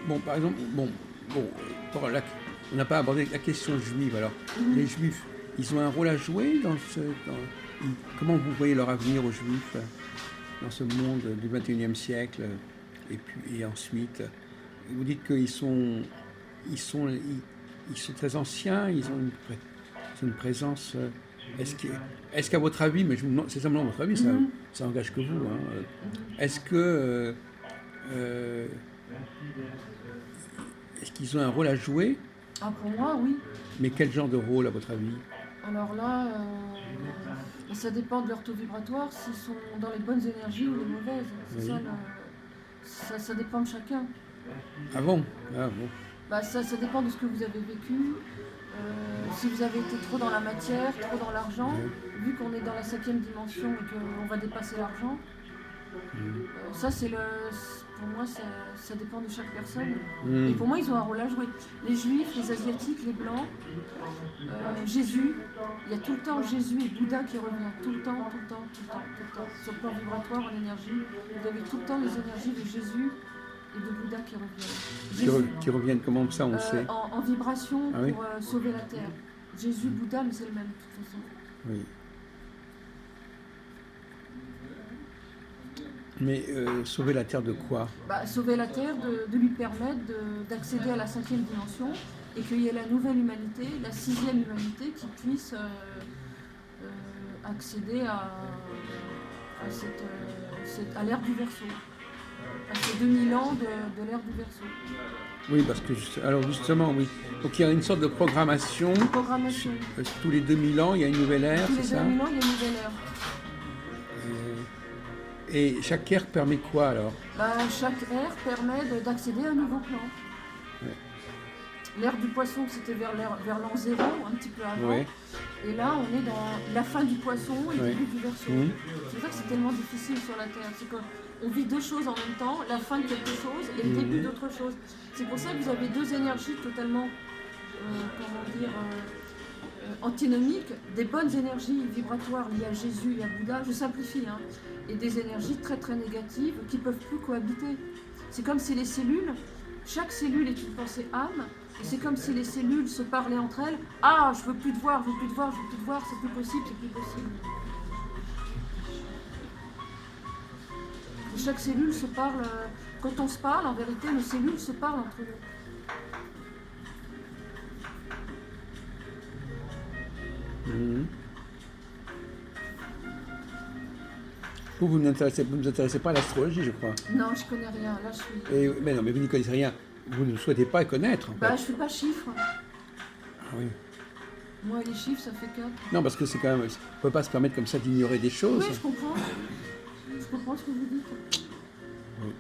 bon, par exemple, on n'a pas abordé la question juive. Alors, les Juifs, ils ont un rôle à jouer comment vous voyez leur avenir aux Juifs dans ce monde du 21e siècle et ensuite, vous dites qu'ils sont, ils sont très anciens, ils ont une présence. Est-ce qu'à votre avis, mais c'est simplement votre avis, ça engage que vous, hein, est-ce que euh, est-ce qu'ils ont un rôle à jouer? Ah, pour moi, oui. Mais quel genre de rôle, à votre avis? Alors là, ça dépend de leur taux vibratoire, s'ils sont dans les bonnes énergies ou les mauvaises. C'est Oui. ça dépend de chacun. Ah bon? Ah bon. Bah, ça dépend de ce que vous avez vécu. Si vous avez été trop dans la matière, trop dans l'argent, vu qu'on est dans la 5e dimension et qu'on va dépasser l'argent, ça pour moi ça dépend de chaque personne. Et pour moi ils ont un rôle à jouer. Les juifs, les asiatiques, les blancs, Jésus, il y a tout le temps Jésus et Bouddha qui revient, tout le temps. Sur le plan vibratoire, en énergie, vous avez tout le temps les énergies de Jésus et de Bouddha qui reviennent. Qui reviennent comment ça, on sait? En vibration Ah oui? pour sauver la terre. Jésus, Bouddha, mais c'est le même de toute façon. Oui. Mais sauver la Terre de quoi? Sauver la Terre, de lui permettre d'accéder à la 5e dimension et qu'il y ait la nouvelle humanité, la 6e humanité qui puisse accéder à l'ère du Verseau, à ces 2000 ans de l'ère du Verseau. Oui, parce que alors justement, oui. Donc il y a une sorte de programmation. Tous les 2000 ans, il y a une nouvelle ère, c'est ça? Tous les 2000 ans, il y a une nouvelle ère. Et chaque ère permet quoi alors? Chaque ère permet d'accéder à un nouveau plan. Ouais. L'ère du poisson, c'était vers l'an 0, un petit peu avant. Ouais. Et là, on est dans la fin du poisson et le début du Verseau. Mmh. C'est pour ça que c'est tellement difficile sur la Terre. C'est qu'on vit deux choses en même temps, la fin de quelque chose et le début d'autre chose. C'est pour ça que vous avez deux énergies totalement, antinomiques, des bonnes énergies vibratoires liées à Jésus et à Bouddha, je simplifie, hein, et des énergies très très négatives qui ne peuvent plus cohabiter. C'est comme si les cellules, chaque cellule est une pensée âme, et c'est comme si les cellules se parlaient entre elles. Ah, je veux plus te voir, c'est plus possible. Et chaque cellule se parle, quand on se parle, en vérité, nos cellules se parlent entre eux. Vous ne vous intéressez pas à l'astrologie, je crois. Non, je connais rien. Là, je suis. Mais non, mais vous n'y connaissez rien. Vous ne souhaitez pas connaître, en fait. Je fais pas chiffres. Ah oui. Moi, les chiffres, ça fait 4. Non, parce que c'est quand même. On ne peut pas se permettre comme ça d'ignorer des choses. Oui, je comprends. Je comprends ce que vous dites. Oui.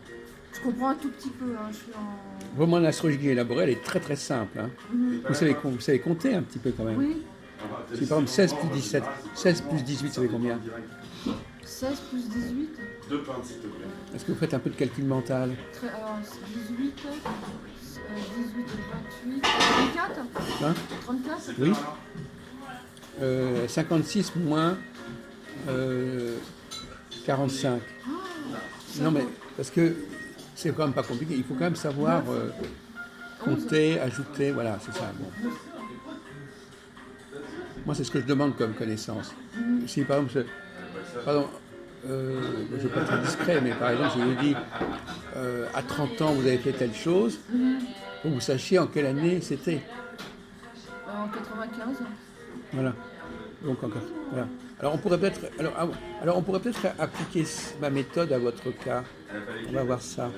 Je comprends un tout petit peu. Hein. Je suis en. Vraiment, l'astrologie élaborée, elle est très très simple. Hein. Vous savez compter un petit peu quand même. Oui. Si par exemple 16 plus 17, 16 plus 18, ça fait combien? 16 plus 18. 2 pintes, s'il te plaît. Est-ce que vous faites un peu de calcul mental? Alors, 18, 18 et 28, 34 Hein? 34. Oui. 56 moins 45. Non mais, parce que c'est quand même pas compliqué, il faut quand même savoir compter, ajouter, voilà, c'est ça. Bon. Moi, c'est ce que je demande comme connaissance. Si par exemple, je ne vais pas être discret, mais par exemple, je vous dis, à 30 ans, vous avez fait telle chose, pour que vous sachiez en quelle année c'était. En 95. Voilà. Donc encore. Voilà. Alors on pourrait peut-être appliquer ma méthode à votre cas. On va voir ça.